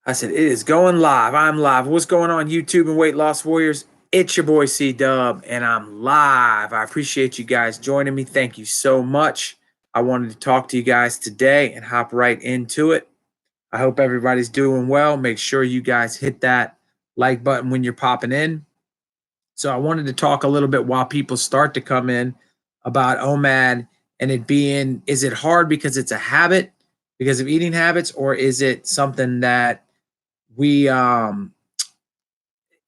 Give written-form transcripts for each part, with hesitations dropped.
I said, it is going live. I'm live. What's going on, YouTube and Weight Loss Warriors? It's your boy C Dub, and I'm live. I appreciate you guys joining me. Thank you so much. I wanted to talk to you guys today and hop right into it. I hope everybody's doing well. Make sure you guys hit that like button when you're popping in. So I wanted to talk a little bit while people start to come in about OMAD and it being, is it hard because it's a habit because of eating habits, or is it something that we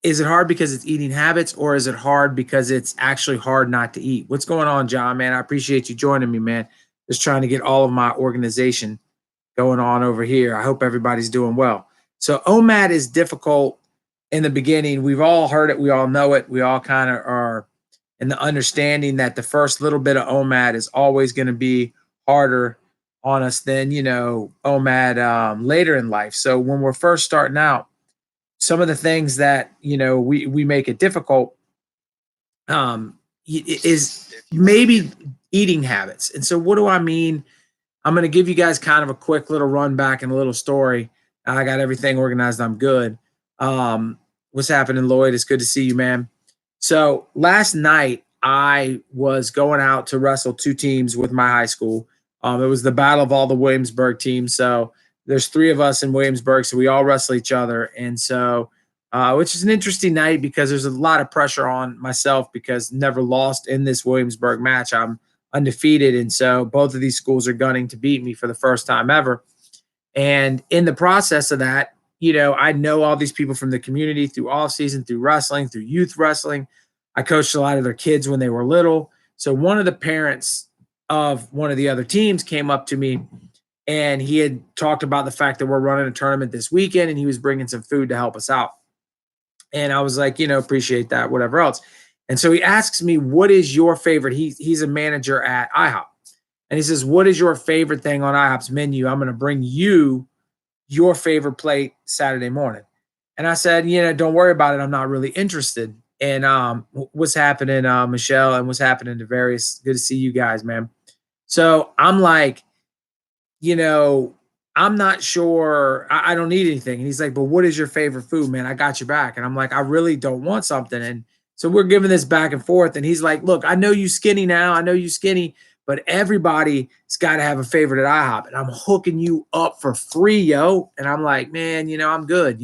is it hard because it's eating habits, or is it hard because it's actually hard not to eat? What's going on, John, man? I appreciate you joining me, man. Just trying to get all of my organization going on over here. I hope everybody's doing well. So OMAD is difficult in the beginning. We've all heard it, we all know it, we all kind of are in the understanding that the first little bit of OMAD is always going to be harder on us than OMAD later in life. So when we're first starting out, some of the things that we make it difficult is maybe eating habits. And so what do I mean? I'm going to give you guys kind of a quick little run back and a little story. I got everything organized. I'm good. What's happening, Lloyd? It's good to see you, man. So last night I was going out to wrestle two teams with my high school. It was the battle of all the Williamsburg teams. So there's three of us in Williamsburg, so we all wrestle each other. And so, which is an interesting night because there's a lot of pressure on myself because never lost in this Williamsburg match. I'm undefeated, and so both of these schools are gunning to beat me for the first time ever. And in the process of that, I know all these people from the community through off season, through wrestling, through youth wrestling. I coached a lot of their kids when they were little. So one of the parents of one of the other teams came up to me and he had talked about the fact that we're running a tournament this weekend and he was bringing some food to help us out. And I was like, appreciate that, whatever else. And so he asks me, what is your favorite? He's a manager at IHOP. And he says, what is your favorite thing on IHOP's menu? I'm going to bring you your favorite plate Saturday morning. And I said, don't worry about it. I'm not really interested. And what's happening, Michelle, and what's happening to various. Good to see you guys, man. So I'm like, I'm not sure. I don't need anything. And he's like, but what is your favorite food, man? I got your back. And I'm like, I really don't want something. And so we're giving this back and forth. And he's like, look, I know you skinny now. I know you skinny, but everybody's got to have a favorite at IHOP. And I'm hooking you up for free, yo. And I'm like, man, I'm good.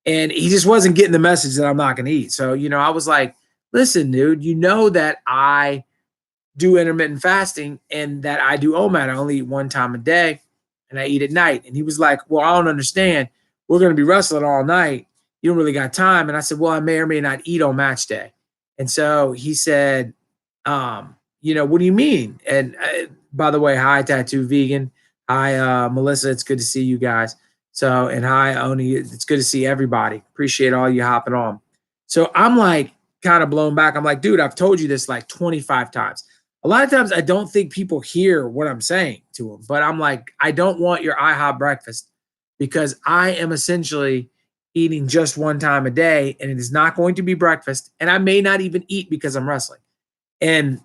And he just wasn't getting the message that I'm not going to eat. So, I was like, listen, dude, you know that I do intermittent fasting and that I do OMAD. I only eat one time a day and I eat at night. And he was like, well, I don't understand. We're going to be wrestling all night. You don't really got time. And I said, well, I may or may not eat on match day. And so he said, what do you mean? And by the way, hi, Tattoo Vegan. Hi, Melissa. It's good to see you guys. So, and hi, Oni. It's good to see everybody. Appreciate all you hopping on. So I'm like kind of blown back. I'm like, dude, I've told you this like 25 times. A lot of times I don't think people hear what I'm saying to them, but I'm like, I don't want your IHOP breakfast because I am essentially eating just one time a day and it is not going to be breakfast. And I may not even eat because I'm wrestling. And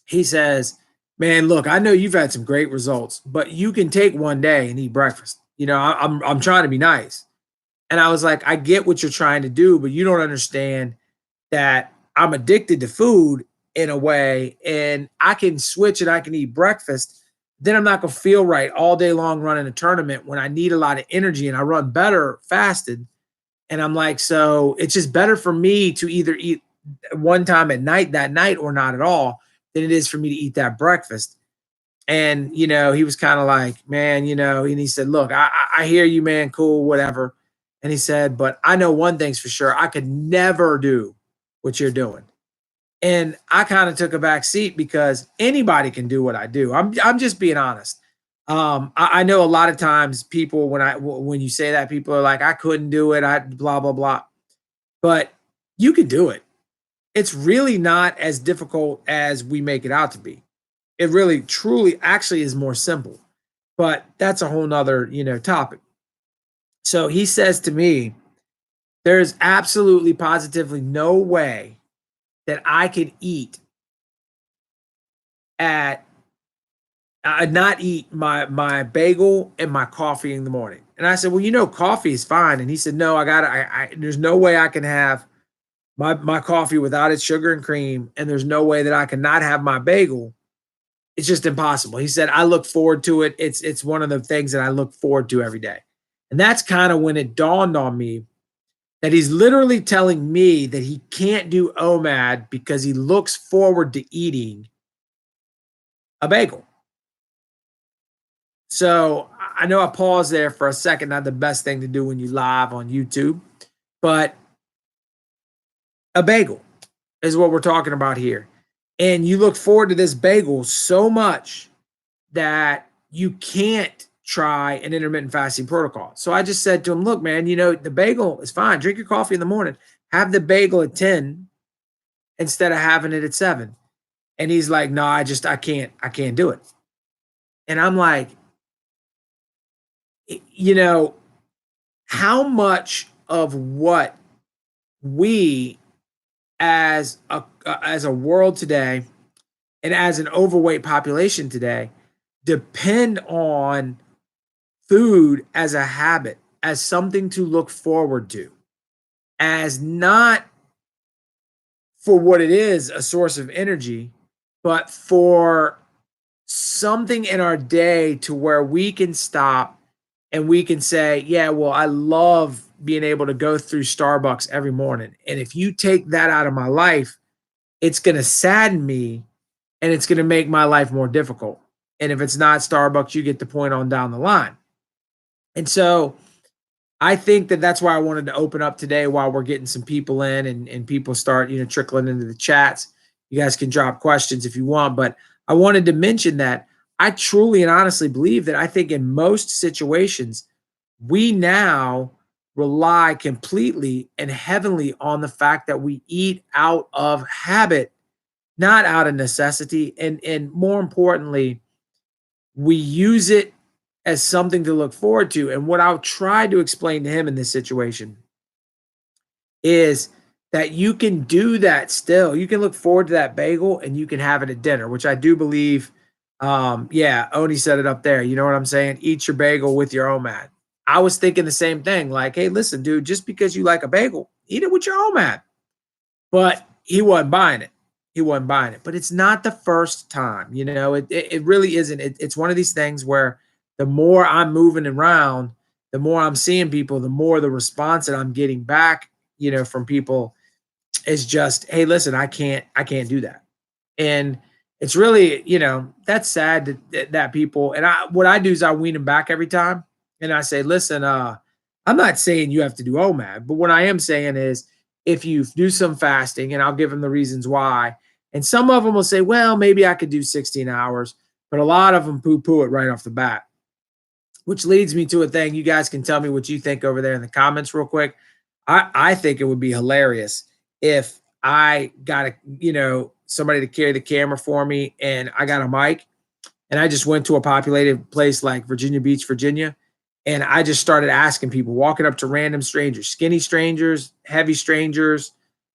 he says, man, look, I know you've had some great results, but you can take one day and eat breakfast. I'm trying to be nice. And I was like, I get what you're trying to do, but you don't understand that I'm addicted to food in a way, and I can switch and I can eat breakfast. Then I'm not going to feel right all day long running a tournament when I need a lot of energy and I run better fasted. And I'm like, so it's just better for me to either eat one time at night that night or not at all than it is for me to eat that breakfast. And, he was kind of like, man, and he said, look, I hear you, man. Cool, whatever. And he said, but I know one thing's for sure. I could never do what you're doing. And I kind of took a back seat because anybody can do what I do. I'm just being honest. I know a lot of times people when you say that, people are like, I couldn't do it. I blah blah blah. But you could do it. It's really not as difficult as we make it out to be. It really, truly, actually is more simple. But that's a whole nother topic. So he says to me, there's absolutely positively no way that I could eat at I not eat my bagel and my coffee in the morning. And I said, well, coffee is fine. And he said, no, I gotta, there's no way I can have my coffee without its sugar and cream, and there's no way that I can not have my bagel. It's just impossible. He said, I look forward to it. It's one of the things that I look forward to every day. And that's kind of when it dawned on me that he's literally telling me that he can't do OMAD because he looks forward to eating a bagel. So I know I paused there for a second, not the best thing to do when you live on YouTube, but a bagel is what we're talking about here. And you look forward to this bagel so much that you can't try an intermittent fasting protocol. So I just said to him, look, man, the bagel is fine. Drink your coffee in the morning. Have the bagel at 10 instead of having it at 7. And he's like, no, I can't do it. And I'm like, you know, how much of what we as a world today and as an overweight population today depend on food as a habit, as something to look forward to, as not for what it is, a source of energy, but for something in our day to where we can stop and we can say, yeah, well, I love being able to go through Starbucks every morning. And if you take that out of my life, it's going to sadden me and it's going to make my life more difficult. And if it's not Starbucks, you get the point on down the line. And so I think that that's why I wanted to open up today while we're getting some people in and people start, trickling into the chats. You guys can drop questions if you want, but I wanted to mention that I truly and honestly believe that I think in most situations, we now rely completely and heavily on the fact that we eat out of habit, not out of necessity. And more importantly, we use it as something to look forward to. And what I'll try to explain to him in this situation is that you can do that still. You can look forward to that bagel and you can have it at dinner, which I do believe. Yeah, Oni said it up there. You know what I'm saying? Eat your bagel with your OMAD. I was thinking the same thing. Like, hey, listen, dude, just because you like a bagel, eat it with your OMAD. But he wasn't buying it. He wasn't buying it. But it's not the first time. It really isn't. It's one of these things where the more I'm moving around, the more I'm seeing people, the more the response that I'm getting back, from people is just, hey, listen, I can't do that. And it's really, that's sad that people, and what I do is I wean them back every time. And I say, listen, I'm not saying you have to do OMAD, but what I am saying is if you do some fasting, and I'll give them the reasons why. And some of them will say, well, maybe I could do 16 hours, but a lot of them poo-poo it right off the bat, which leads me to a thing. You guys can tell me what you think over there in the comments real quick. I think it would be hilarious if I got somebody to carry the camera for me and I got a mic and I just went to a populated place like Virginia Beach, Virginia, and I just started asking people, walking up to random strangers, skinny strangers, heavy strangers,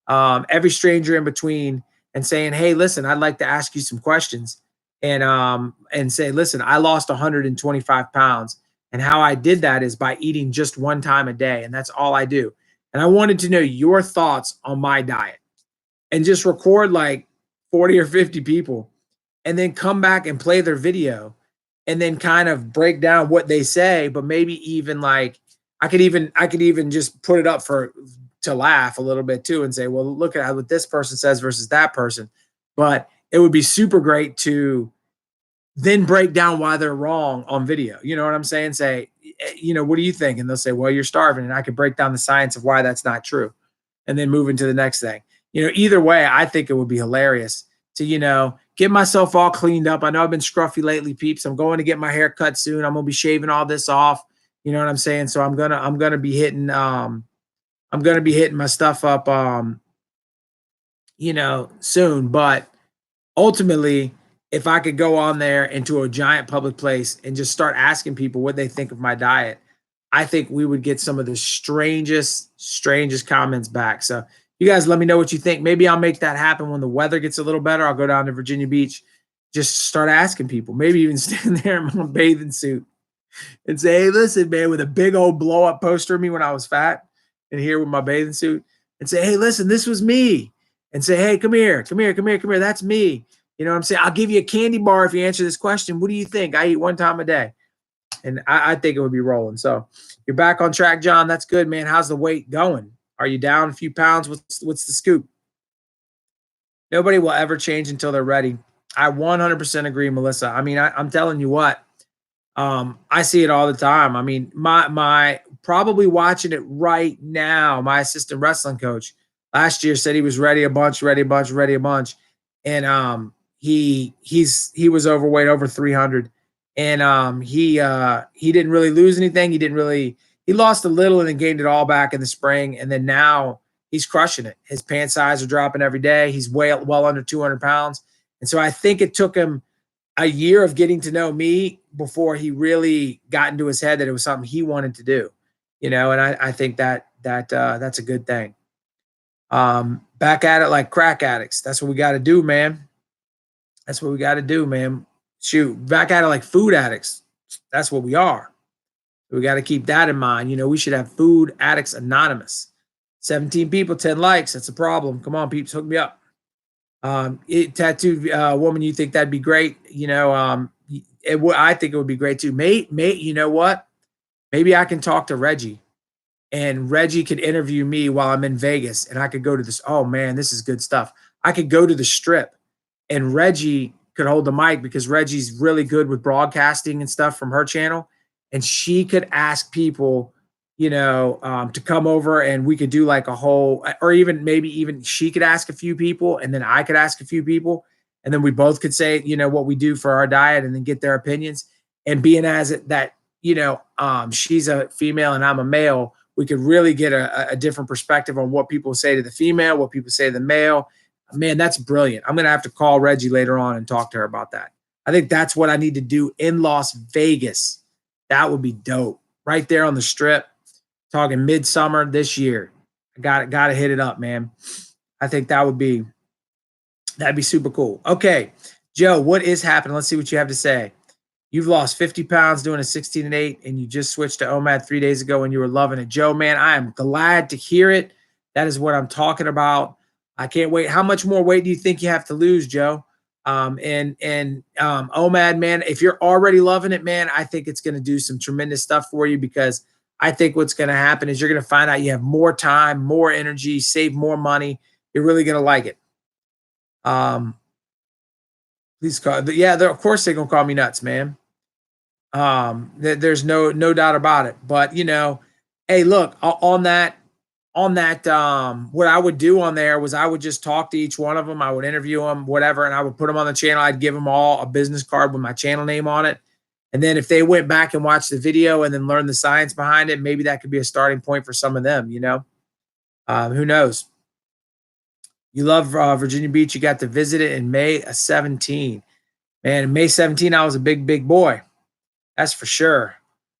every stranger in between, and saying, "Hey, listen, I'd like to ask you some questions," and say, "Listen, I lost 125 pounds, and how I did that is by eating just one time a day, and that's all I do. And I wanted to know your thoughts on my diet." And just record like 40 or 50 people and then come back and play their video and then kind of break down what they say, but maybe even like I could even just put it up to laugh a little bit too and say, well, look at what this person says versus that person. But it would be super great to then break down why they're wrong on video. You know what I'm saying? Say, what do you think? And they'll say, well, you're starving. And I could break down the science of why that's not true and then move into the next thing. Either way, I think it would be hilarious to, get myself all cleaned up. I know I've been scruffy lately, peeps. I'm going to get my hair cut soon. I'm going to be shaving all this off. You know what I'm saying? So I'm going to be hitting, my stuff up, soon. But ultimately, if I could go on there into a giant public place and just start asking people what they think of my diet, I think we would get some of the strangest comments back. So you guys let me know what you think. Maybe I'll make that happen when the weather gets a little better. I'll go down to Virginia Beach Just start asking people, maybe even stand there in my bathing suit and say, "Hey, listen, man," with a big old blow up poster of me when I was fat, and here with my bathing suit, and say, "Hey, listen, this was me," and say, "Hey, come here, come here, come here, come here. That's me." You know what I'm saying? I'll give you a candy bar if you answer this question. What do you think? I eat one time a day, and I think it would be rolling. So you're back on track, John. That's good, man. How's the weight going? Are you down a few pounds? What's the scoop? Nobody will ever change until they're ready. I 100% agree, Melissa. I mean, I'm telling you what, I see it all the time. I mean, my probably watching it right now. My assistant wrestling coach last year said he was ready a bunch, ready a bunch, ready a bunch, and he was overweight, over 300, and he didn't really lose anything. He lost a little and then gained it all back in the spring, and then now he's crushing it. His pant size are dropping every day. He's well under 200 pounds, and so I think it took him a year of getting to know me before he really got into his head that it was something he wanted to do, and I think that's a good thing. Back at it like crack addicts. That's what we got to do, man. That's what we got to do, man. Shoot, back at it like food addicts. That's what we are. We got to keep that in mind. We should have Food Addicts Anonymous. 17 people, 10 likes. That's a problem. Come on, peeps, hook me up. Tattooed woman, you think that'd be great? I think it would be great too. Mate, you know what? Maybe I can talk to Reggie, and Reggie could interview me while I'm in Vegas, and I could go to this. Oh man, this is good stuff. I could go to the strip, and Reggie could hold the mic because Reggie's really good with broadcasting and stuff from her channel, and she could ask people, to come over, and we could do like a whole, or even maybe even she could ask a few people, and then I could ask a few people, and then we both could say, what we do for our diet, and then get their opinions. And being as it that, she's a female and I'm a male, we could really get a different perspective on what people say to the female, what people say to the male. Man, that's brilliant. I'm going to have to call Reggie later on and talk to her about that. I think that's what I need to do in Las Vegas. That would be dope. Right there on the strip, talking midsummer this year. I got to hit it up, man. I think that'd be super cool. Okay, Joe, what is happening? Let's see what you have to say. You've lost 50 pounds doing a 16 and 8, and you just switched to OMAD 3 days ago and you were loving it. Joe, man, I am glad to hear it. That is what I'm talking about. I can't wait. How much more weight do you think you have to lose, Joe? OMAD, man, if you're already loving it, man, I think it's going to do some tremendous stuff for you, because I think what's going to happen is you're going to find out you have more time, more energy, save more money. You're really going to like it. Please call. Yeah, of course they're going to call me nuts, man. There's no doubt about it. But hey, look, on that, what I would do on there was I would just talk to each one of them. I would interview them, whatever, and I would put them on the channel. I'd give them all a business card with my channel name on it. And then if they went back and watched the video and then learned the science behind it, maybe that could be a starting point for some of them, who knows? You love Virginia Beach. You got to visit it in May 17. Man, in May 17, I was a big boy. That's for sure.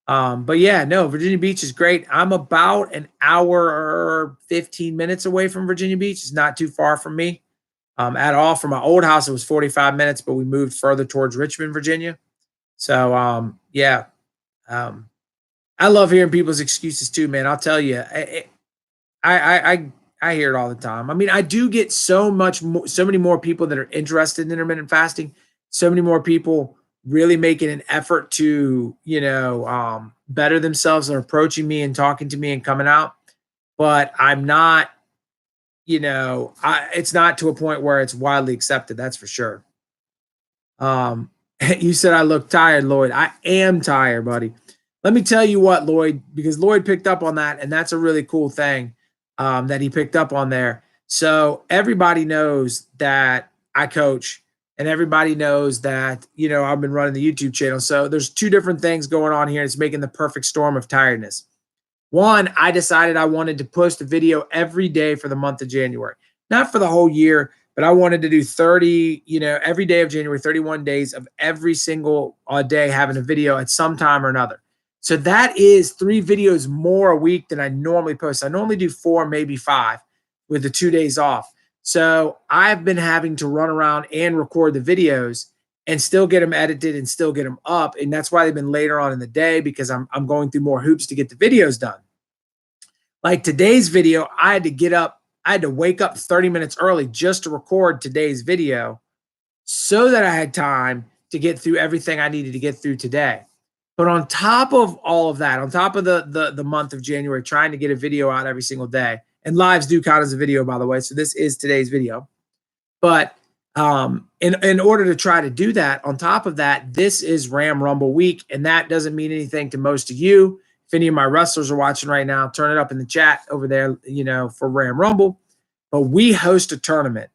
But yeah, no, Virginia Beach is great. I'm about an hour or 15 minutes away from Virginia Beach. It's not too far from me at all. From my old house, it was 45 minutes, but we moved further towards Richmond, Virginia. So yeah, I love hearing people's excuses too, man. I'll tell you, I hear it all the time. I mean, I do get so many more people that are interested in intermittent fasting. So many more people really making an effort to, better themselves and approaching me and talking to me and coming out. But I'm not, it's not to a point where it's widely accepted. That's for sure. You said I look tired, Lloyd. I am tired, buddy. Let me tell you what, Lloyd, because Lloyd picked up on that, and that's a really cool thing that he picked up on there. So everybody knows that I coach, and everybody knows that, I've been running the YouTube channel. So there's two different things going on here. It's making the perfect storm of tiredness. One, I decided I wanted to post a video every day for the month of January, not for the whole year, but I wanted to do 30, every day of January, 31 days of every single day having a video at some time or another. So that is 3 videos more a week than I normally post. I normally do 4, maybe 5 with the 2 days off. So I've been having to run around and record the videos. and still get them edited and still get them up. And that's why they've been later on in the day, because I'm going through more hoops to get the videos done. Like today's video, I had to wake up 30 minutes early just to record today's video so that I had time to get through everything I needed to get through today. But on top of all of that, on top of the month of January, trying to get a video out every single day, and lives do count as a video, by the way. So this is today's video. But in order to try to do that, on top of that, this is Ram Rumble week, and that doesn't mean anything to most of you. If any of my wrestlers are watching right now, turn it up in the chat over there, for Ram Rumble. But we host a tournament,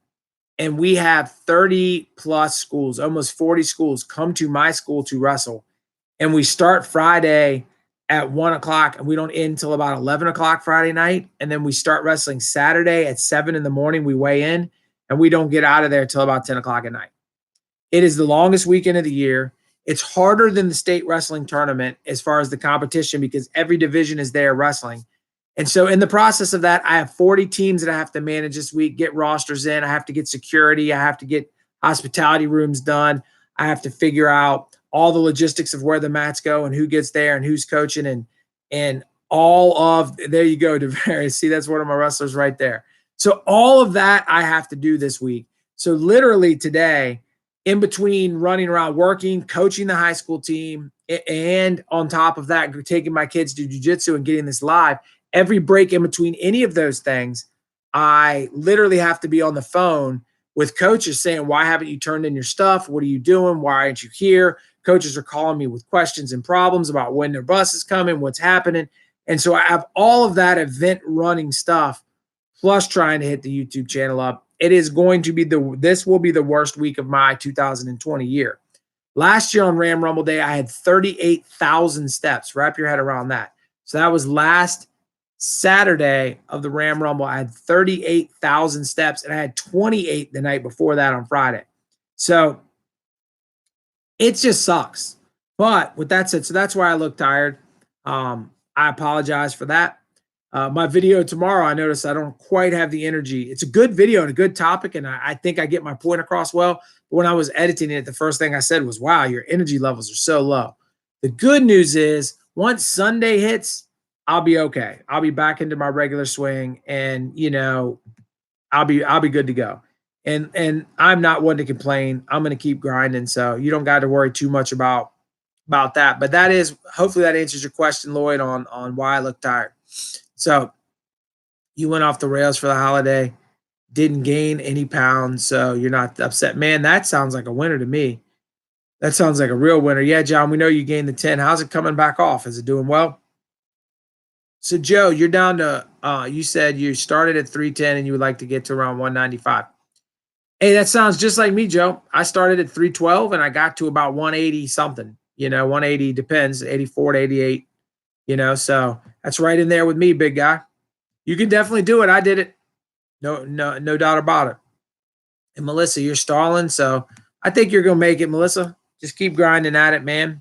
and we have 30 plus schools, almost 40 schools come to my school to wrestle. And we start Friday at 1 o'clock, and we don't end until about 11 o'clock Friday night. And then we start wrestling Saturday at 7 in the morning. We weigh in, and we don't get out of there till about 10 o'clock at night. It is the longest weekend of the year. It's harder than the state wrestling tournament as far as the competition, because every division is there wrestling. And so in the process of that, I have 40 teams that I have to manage this week, get rosters in. I have to get security. I have to get hospitality rooms done. I have to figure out all the logistics of where the mats go and who gets there and who's coaching and all of, there you go, DeVarius. See, that's one of my wrestlers right there. So all of that I have to do this week. So literally today, in between running around, working, coaching the high school team, and on top of that, taking my kids to jiu-jitsu and getting this live, every break in between any of those things, I literally have to be on the phone with coaches saying, why haven't you turned in your stuff? What are you doing? Why aren't you here? Coaches are calling me with questions and problems about when their bus is coming, what's happening. And so I have all of that event running stuff, plus trying to hit the YouTube channel up. It is going to be this will be the worst week of my 2020 year. Last year on Ram Rumble Day, I had 38,000 steps. Wrap your head around that. So that was last Saturday of the Ram Rumble. I had 38,000 steps, and I had 28 the night before that on Friday. So it just sucks. But with that said, so that's why I look tired. I apologize for that. My video tomorrow, I noticed I don't quite have the energy. It's a good video and a good topic, and I think I get my point across well. But when I was editing it, the first thing I said was, wow, your energy levels are so low. The good news is once Sunday hits, I'll be okay. I'll be back into my regular swing, and I'll be good to go. And I'm not one to complain. I'm going to keep grinding, so you don't got to worry too much about that. But that is, hopefully that answers your question, Lloyd, on why I look tired. So you went off the rails for the holiday, didn't gain any pounds, so you're not upset. Man, that sounds like a winner to me. That sounds like a real winner. Yeah, John, we know you gained the 10. How's it coming back off? Is it doing well? So, Joe, you're down to, you said you started at 310 and you would like to get to around 195. Hey, that sounds just like me, Joe. I started at 312 and I got to about 180 something. 180 depends, 84 to 88. So that's right in there with me, big guy. You can definitely do it. I did it. No doubt about it. And Melissa, you're stalling, so I think you're gonna make it, Melissa. Just keep grinding at it, man.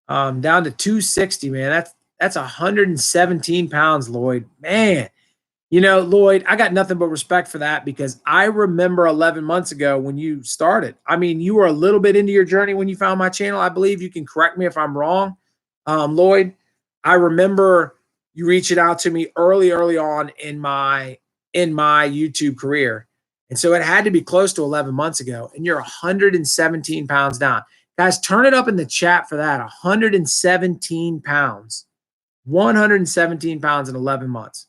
Down to 260, man. That's 117 pounds, Lloyd. Man, Lloyd, I got nothing but respect for that, because I remember 11 months ago when you started. I mean, you were a little bit into your journey when you found my channel. I believe you can correct me if I'm wrong, Lloyd. I remember you reaching out to me early on in my YouTube career. And so it had to be close to 11 months ago, and you're 117 pounds down. Guys, turn it up in the chat for that. 117 pounds. 117 pounds in 11 months.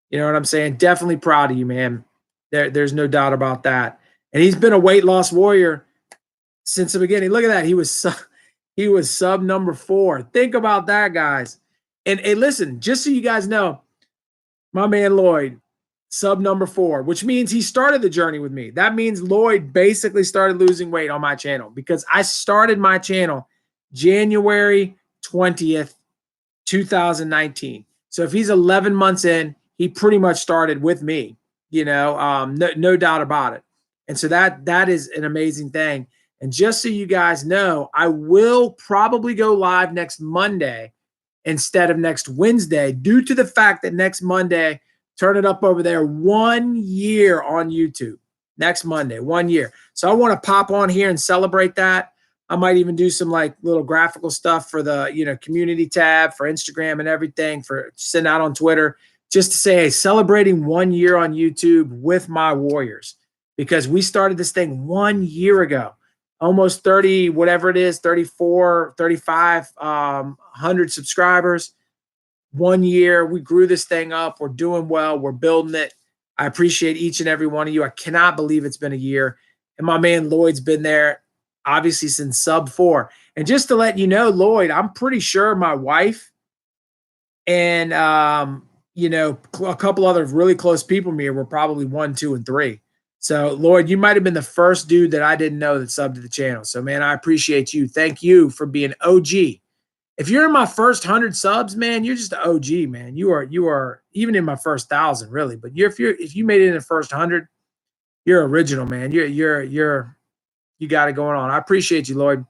You know what I'm saying? Definitely proud of you, man. There's no doubt about that. And he's been a weight loss warrior since the beginning. Look at that. He was sub number 4. Think about that, guys. And listen, just so you guys know, my man Lloyd, sub number 4, which means he started the journey with me. That means Lloyd basically started losing weight on my channel, because I started my channel January 20th, 2019. So if he's 11 months in, he pretty much started with me, no doubt about it. And so that is an amazing thing. And just so you guys know, I will probably go live next Monday instead of next Wednesday, due to the fact that next Monday, turn it up over there, 1 year on YouTube. next Monday, 1 year. So I want to pop on here and celebrate that. I might even do some like little graphical stuff for the, community tab for Instagram and everything, for send out on Twitter, just to say, hey, celebrating 1 year on YouTube with my Warriors, because we started this thing 1 year ago, almost 30, whatever it is, 34, 35, 100 subscribers. 1 year, we grew this thing up. We're doing well. We're building it. I appreciate each and every one of you. I cannot believe it's been a year. And my man Lloyd's been there, obviously, since sub 4. And just to let you know, Lloyd, I'm pretty sure my wife and, a couple other really close people to me were probably 1, 2, and 3. So, Lloyd, you might have been the first dude that I didn't know that subbed to the channel. So, man, I appreciate you. Thank you for being OG. If you're in my first 100 subs, man, you're just an OG, man. You are even in my first 1,000, really. But if you made it in the first 100, you're original, man. You got it going on. I appreciate you, Lloyd.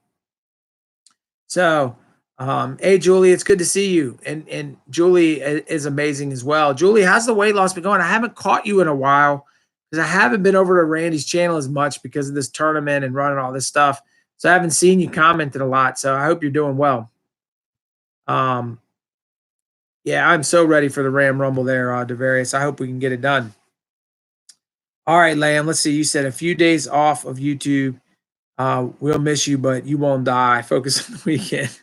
So, hey, Julie, it's good to see you. And Julie is amazing as well. Julie, how's the weight loss been going? I haven't caught you in a while because I haven't been over to Randy's channel as much because of this tournament and running all this stuff. So I haven't seen you commented a lot. So I hope you're doing well. Yeah, I'm so ready for the Ram Rumble there, Devarius. I hope we can get it done. All right, Lamb, let's see. You said a few days off of YouTube. We'll miss you, but you won't die. Focus on the weekend.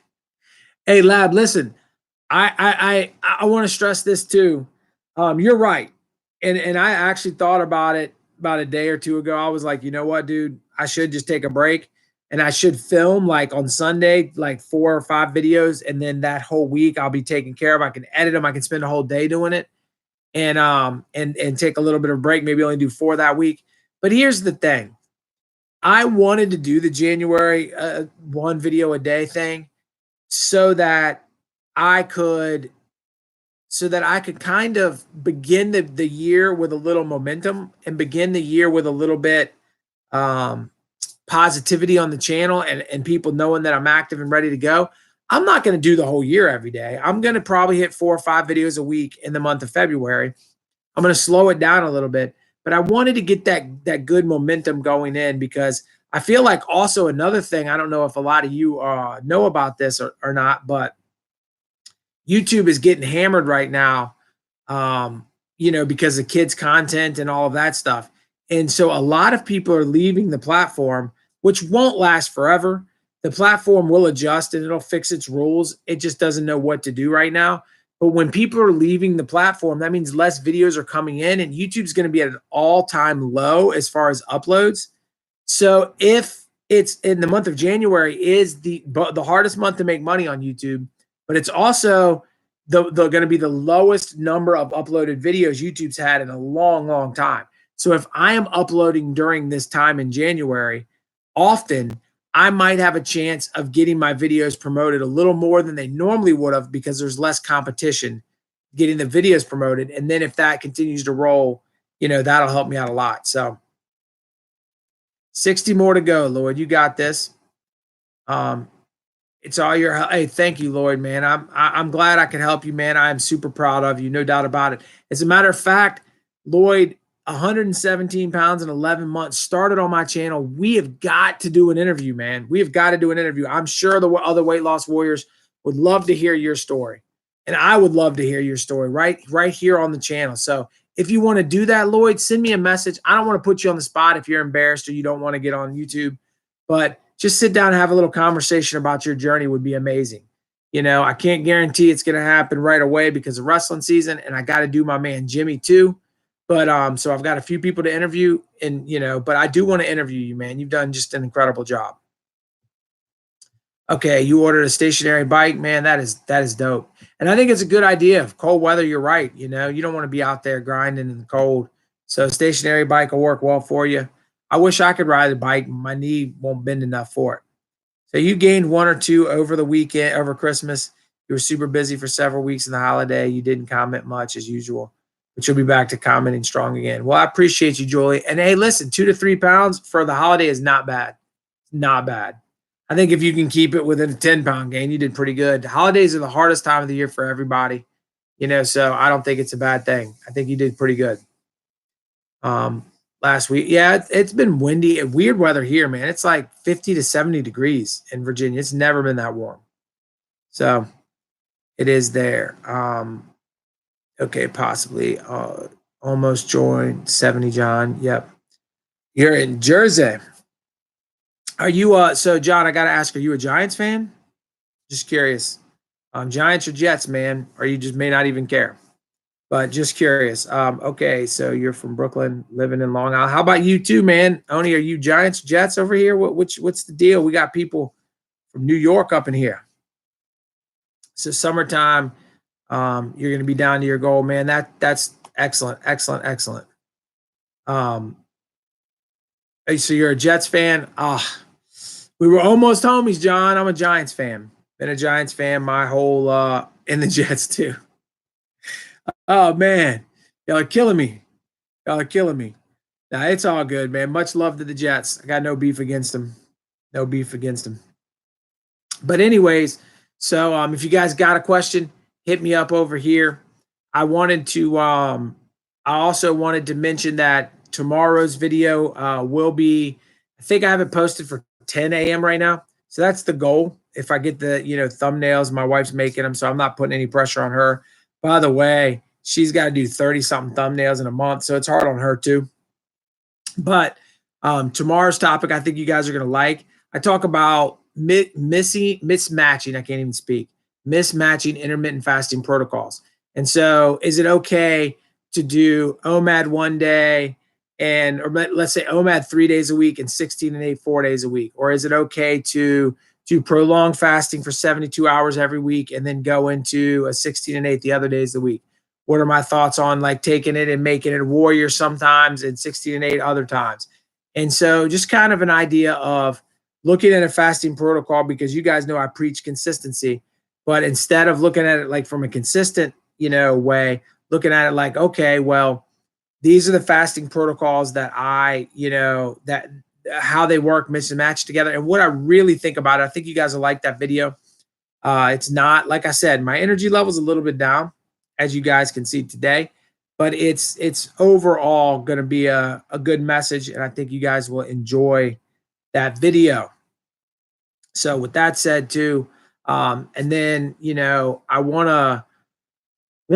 Hey, Lab, listen. I want to stress this too. You're right, and I actually thought about it about a day or two ago. I was like, you know what, dude, I should just take a break, and I should film like on Sunday, like 4 or 5 videos, and then that whole week I'll be taken care of. I can edit them. I can spend a whole day doing it, and take a little bit of a break. Maybe only do 4 that week. But here's the thing: I wanted to do the January 1 video a day thing so that I could kind of begin the year with a little momentum and begin the year with a little bit positivity on the channel and people knowing that I'm active and ready to go. I'm not going to do the whole year every day. I'm going to probably hit 4 or 5 videos a week in the month of February. I'm going to slow it down a little bit, but I wanted to get that good momentum going in, because I feel like also another thing, I don't know if a lot of you know about this or not, but YouTube is getting hammered right now, because of kids' content and all of that stuff. And so a lot of people are leaving the platform, which won't last forever. The platform will adjust and it'll fix its rules. It just doesn't know what to do right now. But when people are leaving the platform, that means less videos are coming in, and YouTube's going to be at an all-time low as far as uploads. So if it's in the month of January is the hardest month to make money on YouTube, but it's also the going to be the lowest number of uploaded videos YouTube's had in a long, long time. So if I am uploading during this time in January, often I might have a chance of getting my videos promoted a little more than they normally would have, because there's less competition getting the videos promoted. And then if that continues to roll, that'll help me out a lot. So 60 more to go, Lloyd. You got this. It's all your help. Hey, thank you, Lloyd, man. I'm glad I could help you, man. I am super proud of you, no doubt about it. As a matter of fact, Lloyd, 117 pounds in 11 months, started on my channel. We have got to do an interview, man. We have got to do an interview. I'm sure the other weight loss warriors would love to hear your story, and I would love to hear your story right here on the channel. So if you want to do that, Lloyd, send me a message. I don't want to put you on the spot if you're embarrassed or you don't want to get on YouTube, but just sit down and have a little conversation about your journey would be amazing. I can't guarantee it's going to happen right away because of wrestling season, and I got to do my man Jimmy too. But so I've got a few people to interview, and but I do want to interview you, man. You've done just an incredible job. Okay, you ordered a stationary bike, man. That is dope. And I think it's a good idea. If cold weather, you're right. You don't want to be out there grinding in the cold. So a stationary bike will work well for you. I wish I could ride a bike. My knee won't bend enough for it. So you gained 1 or 2 over the weekend, over Christmas. You were super busy for several weeks in the holiday. You didn't comment much as usual, but you'll be back to commenting strong again. Well, I appreciate you, Julie. And hey, listen, 2 to 3 pounds for the holiday is not bad. Not bad. I think if you can keep it within a 10-pound gain, you did pretty good. The holidays are the hardest time of the year for everybody, so I don't think it's a bad thing. I think you did pretty good. last week. Yeah, it's been windy and weird weather here, man. It's like 50 to 70 degrees in Virginia. It's never been that warm. So it is there. Okay, possibly. Almost joined 70 John. Yep. You're in Jersey. Are you so John, I gotta ask, are you a Giants fan? Just curious. Giants or Jets, man, or you just may not even care. But just curious. Okay, so you're from Brooklyn, living in Long Island. How about you too, man? Oni, are you Giants, Jets over here? What's the deal? We got people from New York up in here. So summertime, you're gonna be down to your goal, man. That's excellent, excellent, excellent. Um, so you're a Jets fan. Ah, we were almost homies, John. I'm a Giants fan. Been a Giants fan my whole in the Jets too. Oh man, y'all are killing me. Y'all are killing me. Nah, it's all good, man. Much love to the Jets. I got no beef against them. No beef against them. But anyways, so if you guys got a question, hit me up over here. I wanted to I also wanted to mention that tomorrow's video will be, I think I have it posted for 10 a.m. right now. So that's the goal. If I get the, thumbnails, my wife's making them, so I'm not putting any pressure on her. By the way, she's got to do 30 something thumbnails in a month, so it's hard on her too. But tomorrow's topic, I think you guys are going to like. I talk about mismatching. I can't even speak. Mismatching intermittent fasting protocols. And so, is it okay to do OMAD one day or let's say OMAD 3 days a week and 16 and 8 4 days a week? Or is it okay to do prolonged fasting for 72 hours every week and then go into a 16 and 8 the other days of the week? What are my thoughts on like taking it and making it a warrior sometimes and 16 and 8 other times? And so just kind of an idea of looking at a fasting protocol, because you guys know I preach consistency, but instead of looking at it like from a consistent, way, looking at it like, okay, well, these are the fasting protocols that that how they work, mix and match together. And what I really think about it, I think you guys will like that video. It's not, like I said, my energy level is a little bit down, as you guys can see today, but it's overall going to be a good message, and I think you guys will enjoy that video. So with that said, too, and then I want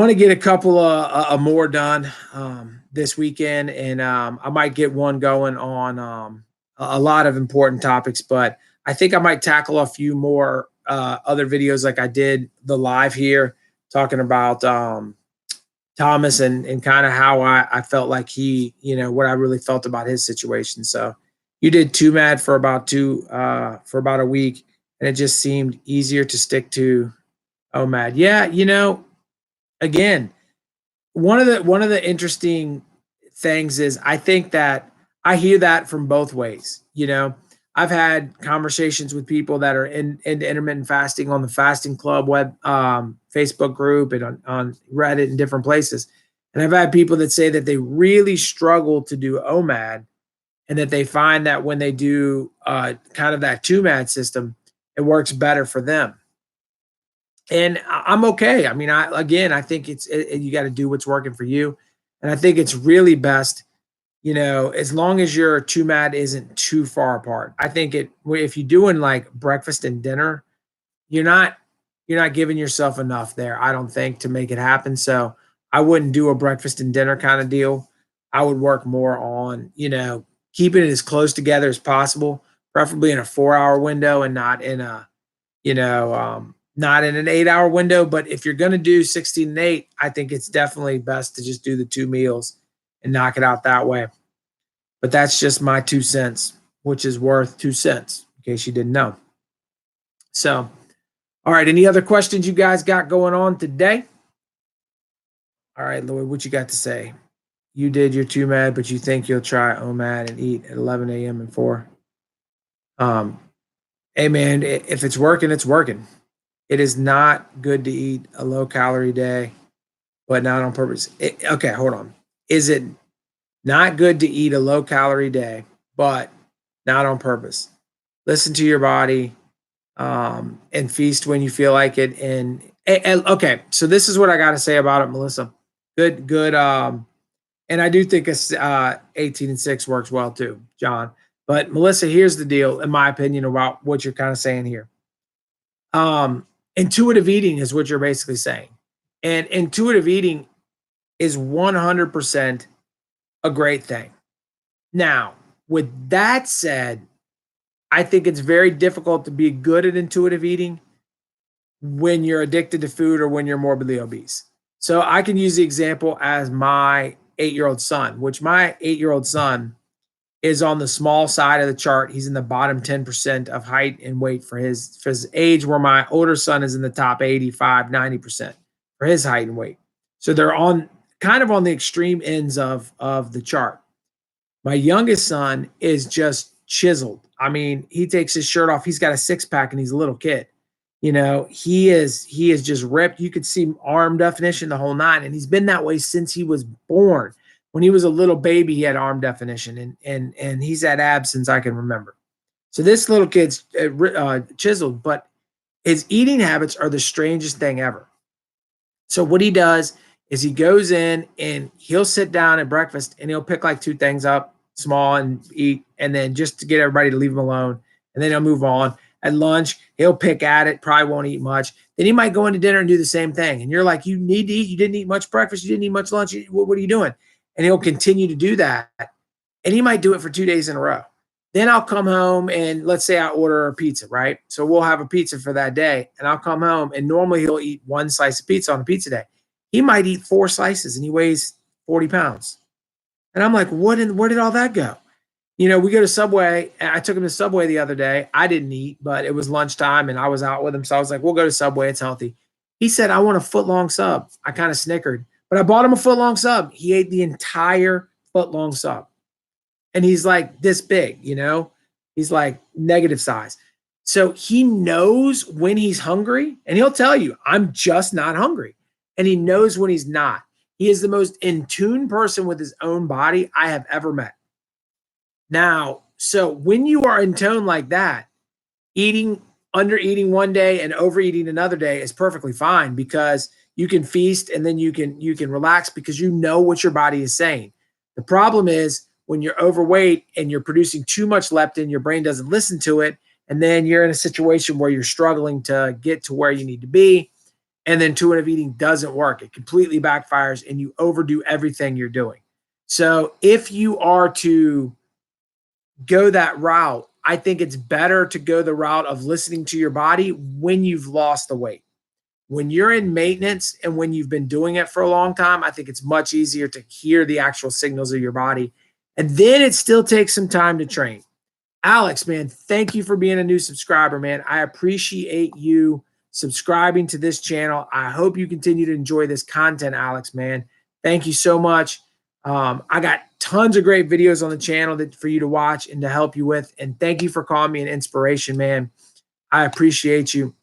to get a couple of more done this weekend, and I might get one going on a lot of important topics, but I think I might tackle a few more other videos like I did the live here talking about Thomas and kind of how I felt like he, what I really felt about his situation. So you did two mad for about a week, and it just seemed easier to stick to OMAD. Yeah, again, one of the interesting things is I think that I hear that from both ways. I've had conversations with people that are into intermittent fasting on the Fasting Club web Facebook group and on Reddit and different places. And I've had people that say that they really struggle to do OMAD, and that they find that when they do kind of that 2MAD system, it works better for them. And I'm okay. I mean, I think you got to do what's working for you, and I think it's really best, as long as your 2MAD isn't too far apart. I think if you're doing like breakfast and dinner, you're not giving yourself enough there, I don't think, to make it happen. So I wouldn't do a breakfast and dinner kind of deal. I would work more on, keeping it as close together as possible, preferably in a 4 hour window and not in a, not in an 8 hour window. But if you're going to do 16 and 8, I think it's definitely best to just do the 2 meals and knock it out that way. But that's just my 2 cents, which is worth 2 cents, in case you didn't know. So, all right. Any other questions you guys got going on today? All right, Lloyd, what you got to say? You did your 2MAD, but you think you'll try OMAD and eat at 11 a.m. and 4. Hey, man, if it's working, it's working. It is not good to eat a low calorie day, but not on purpose. Okay, hold on. Is it not good to eat a low calorie day, but not on purpose? Listen to your body and feast when you feel like it. And okay, so this is what I got to say about it, Melissa. Good. And I do think 18 and 6 works well too, John. But Melissa, here's the deal, in my opinion, about what you're kind of saying here. Intuitive eating is what you're basically saying. And intuitive eating is 100% a great thing. Now, with that said, I think it's very difficult to be good at intuitive eating when you're addicted to food or when you're morbidly obese. So I can use the example as my 8-year-old son, which my 8-year-old son is on the small side of the chart. He's in the bottom 10% of height and weight for his age, where my older son is in the top 85, 90% for his height and weight. So they're on kind of on the extreme ends of the chart. My youngest son is just chiseled. I mean, he takes his shirt off. He's got a six pack and he's a little kid. He is just ripped. You could see arm definition the whole nine, and he's been that way since he was born. When he was a little baby, he had arm definition, and he's had abs since I can remember. So this little kid's chiseled, but his eating habits are the strangest thing ever. So what he does is he goes in and he'll sit down at breakfast and he'll pick like two things up, small, and eat, and then just to get everybody to leave him alone, and then he'll move on. At lunch, he'll pick at it, probably won't eat much. Then he might go into dinner and do the same thing. And you're like, you need to eat. You didn't eat much breakfast. You didn't eat much lunch. What are you doing? And he'll continue to do that. And he might do it for 2 days in a row. Then I'll come home and let's say I order a pizza, right? So we'll have a pizza for that day. And I'll come home and normally he'll eat one slice of pizza on a pizza day. He might eat 4 slices and he weighs 40 pounds. And I'm like, where did all that go? We go to Subway. I took him to Subway the other day. I didn't eat, but it was lunchtime and I was out with him. So I was like, we'll go to Subway. It's healthy. He said, I want a foot-long sub. I kind of snickered, but I bought him a foot-long sub. He ate the entire foot-long sub. And he's like this big, he's like negative size. So he knows when he's hungry, and he'll tell you, I'm just not hungry. And he knows when he's not. He is the most in tune person with his own body I have ever met. Now, so when you are in tone like that, under eating one day and overeating another day is perfectly fine, because you can feast and then you can relax because you know what your body is saying. The problem is when you're overweight and you're producing too much leptin, your brain doesn't listen to it, and then you're in a situation where you're struggling to get to where you need to be, and then intuitive eating doesn't work. It completely backfires and you overdo everything you're doing. So if you are to go that route, I think it's better to go the route of listening to your body when you've lost the weight. When you're in maintenance and when you've been doing it for a long time, I think it's much easier to hear the actual signals of your body. And then it still takes some time to train. Alex, man, thank you for being a new subscriber, man. I appreciate you subscribing to this channel. I hope you continue to enjoy this content, Alex, man. Thank you so much. I got tons of great videos on the channel for you to watch and to help you with. And thank you for calling me an inspiration, man. I appreciate you.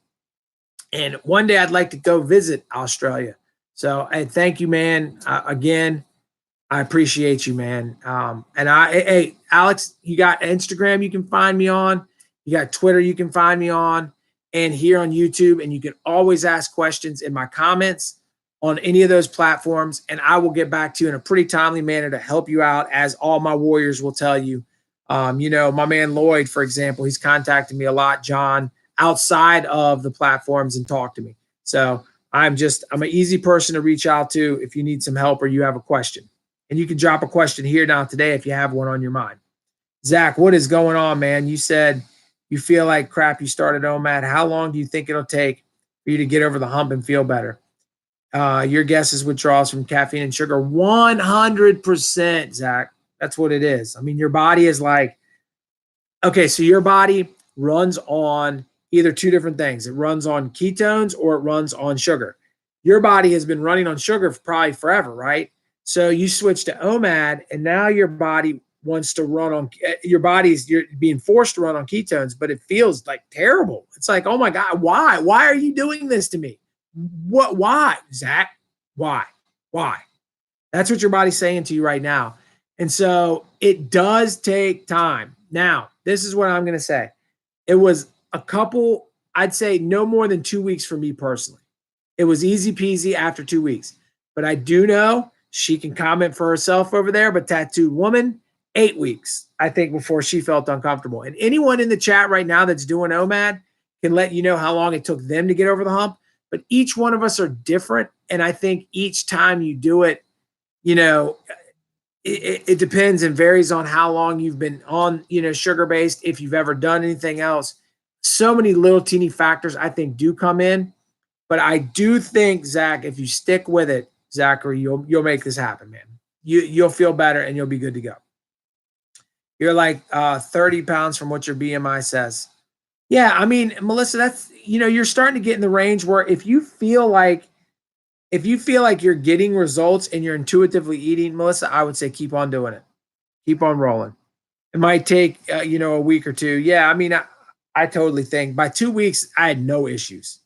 And one day I'd like to go visit Australia. So thank you, man. Again, I appreciate you, man. Hey, Alex, you got Instagram you can find me on. You got Twitter you can find me on, and here on YouTube. And you can always ask questions in my comments on any of those platforms, and I will get back to you in a pretty timely manner to help you out, as all my warriors will tell you. My man Lloyd, for example, he's contacted me a lot, John, outside of the platforms and talk to me. So I'm an easy person to reach out to if you need some help or you have a question. And you can drop a question here now today if you have one on your mind. Zach, what is going on, man? You said you feel like crap. You started OMAD. How long do you think it'll take for you to get over the hump and feel better? Your guess is withdrawals from caffeine and sugar. 100%, Zach. That's what it is. I mean, your body is like, okay, so your body runs on either two different things. It runs on ketones or it runs on sugar. Your body has been running on sugar for probably forever, right? So you switch to OMAD, and now your body wants to run on, you're being forced to run on ketones, but it feels like terrible. It's like, oh my God, why? Why are you doing this to me? Why, Zach? Why? That's what your body's saying to you right now. And so it does take time. Now, this is what I'm going to say. It was I'd say no more than 2 weeks for me personally. It was easy peasy after 2 weeks. But I do know She can comment for herself over there, but Tattooed Woman, 8 weeks, I think, before she felt uncomfortable. And anyone in the chat right now that's doing OMAD can let you know how long it took them to get over the hump. But each one of us are different. And I think each time you do it, you know, it depends and varies on how long you've been on, sugar based, if you've ever done anything else. So many little teeny factors I think do come in. But I do think, Zach, if you stick with it, Zachary, you'll make this happen, man. You'll feel better and you'll be good to go. You're like 30 pounds from what your BMI says. Yeah, I mean, Melissa, that's you're starting to get in the range where if you feel like you're getting results and you're intuitively eating, Melissa, I would say keep on doing it. Keep on rolling. It might take a week or two. Yeah, I mean, I totally think by 2 weeks I had no issues.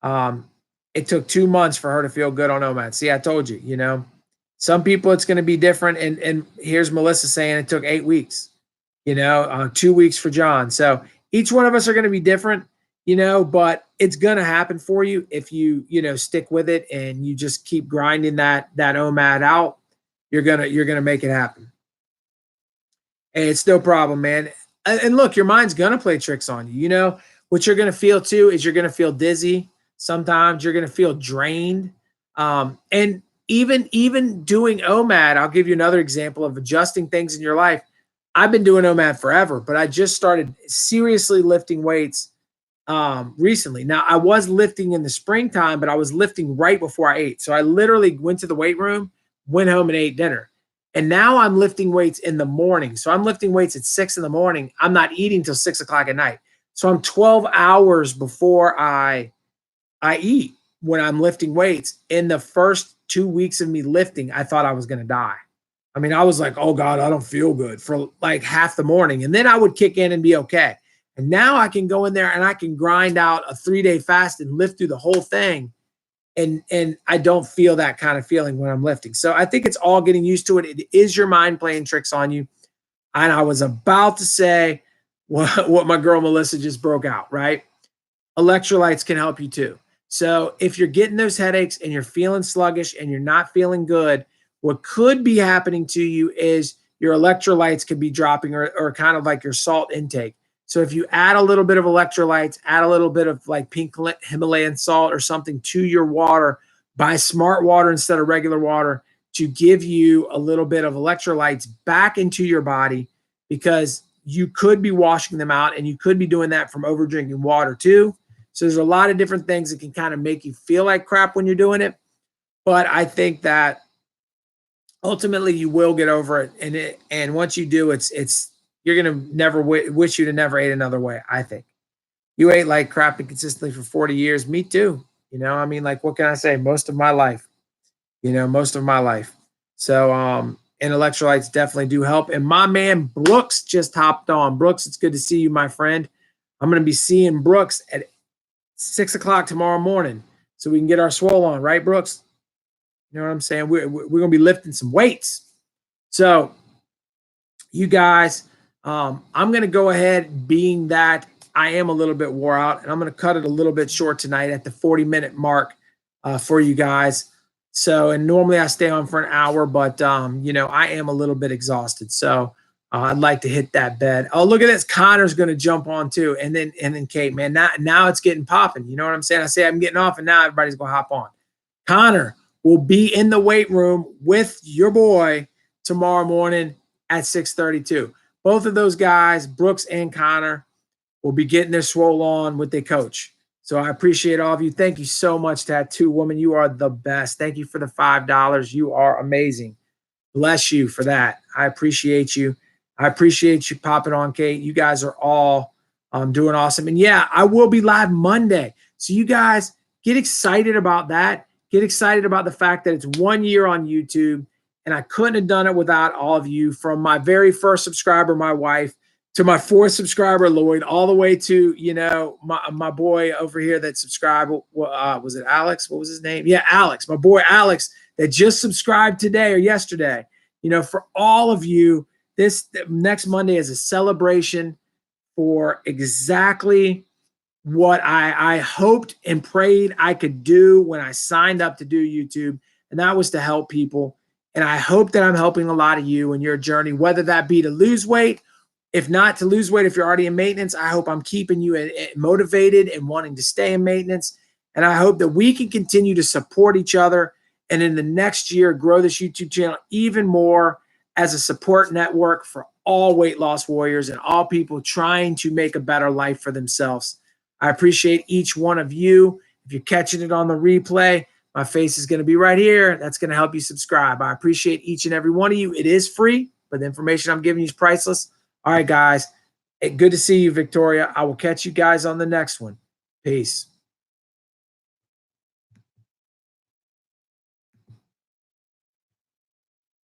It took 2 months for her to feel good on OMAD. See, I told you, some people it's going to be different. And here's Melissa saying it took 8 weeks, 2 weeks for John. So each one of us are going to be different, but it's going to happen for you if you, stick with it and you just keep grinding that OMAD out. You're going to make it happen. Hey, it's no problem, man. And look, your mind's going to play tricks on you. What you're going to feel too is you're going to feel dizzy. Sometimes you're going to feel drained. And even doing OMAD, I'll give you another example of adjusting things in your life. I've been doing OMAD forever, but I just started seriously lifting weights recently. Now, I was lifting in the springtime, but I was lifting right before I ate. So I literally went to the weight room, went home and ate dinner. And now I'm lifting weights in the morning. So I'm lifting weights at 6 in the morning. I'm not eating till 6 o'clock at night. So I'm 12 hours before I eat when I'm lifting weights. In the first 2 weeks of me lifting, I thought I was going to die. I mean, I was like, oh God, I don't feel good for like half the morning. And then I would kick in and be okay. And now I can go in there and I can grind out a 3-day fast and lift through the whole thing. And I don't feel that kind of feeling when I'm lifting. So I think it's all getting used to it. It is your mind playing tricks on you. And I was about to say what my girl Melissa just broke out, right? Electrolytes can help you too. So if you're getting those headaches and you're feeling sluggish and you're not feeling good, what could be happening to you is your electrolytes could be dropping or kind of like your salt intake. So if you add a little bit of electrolytes, add a little bit of like pink Himalayan salt or something to your water, buy smart water instead of regular water to give you a little bit of electrolytes back into your body, because you could be washing them out and you could be doing that from over drinking water too. So there's a lot of different things that can kind of make you feel like crap when you're doing it. But I think that ultimately you will get over it. And once you do, it's you're going to never wish you to never ate another way. I think you ate like crap consistently for 40 years. Me too. I mean, like, what can I say? Most of my life. So, and electrolytes definitely do help. And my man Brooks just hopped on. Brooks, it's good to see you, my friend. I'm going to be seeing Brooks at 6 o'clock tomorrow morning so we can get our swole on, right, Brooks? You know what I'm saying? We're going to be lifting some weights. So, you guys, I'm going to go ahead, being that I am a little bit wore out, and I'm going to cut it a little bit short tonight at the 40-minute mark for you guys. So, and normally I stay on for an hour, but, I am a little bit exhausted. So I'd like to hit that bed. Oh, look at this. Connor's going to jump on too. And then Kate, man, now it's getting popping. You know what I'm saying? I say I'm getting off and now everybody's going to hop on. Connor will be in the weight room with your boy tomorrow morning at 6:32. Both of those guys, Brooks and Connor, will be getting their swole on with their coach. So I appreciate all of you. Thank you so much, Tattoo Woman. You are the best. Thank you for the $5. You are amazing. Bless you for that. I appreciate you. I appreciate you popping on, Kate. You guys are all doing awesome. And yeah, I will be live Monday. So you guys get excited about that. Get excited about the fact that it's 1 year on YouTube. And I couldn't have done it without all of you, from my very first subscriber, my wife, to my fourth subscriber, Lloyd, all the way to, my boy over here that subscribed. Was it Alex? What was his name? Yeah, Alex, my boy Alex, that just subscribed today or yesterday. For all of you, this next Monday is a celebration for exactly what I hoped and prayed I could do when I signed up to do YouTube. And that was to help people. And I hope that I'm helping a lot of you in your journey, whether that be to lose weight. If not to lose weight, if you're already in maintenance, I hope I'm keeping you motivated and wanting to stay in maintenance. And I hope that we can continue to support each other and in the next year grow this YouTube channel even more as a support network for all weight loss warriors and all people trying to make a better life for themselves. I appreciate each one of you. If you're catching it on the replay, my face is going to be right here. That's going to help you subscribe. I appreciate each and every one of you. It is free, but the information I'm giving you is priceless. All right, guys. Good to see you, Victoria. I will catch you guys on the next one. Peace.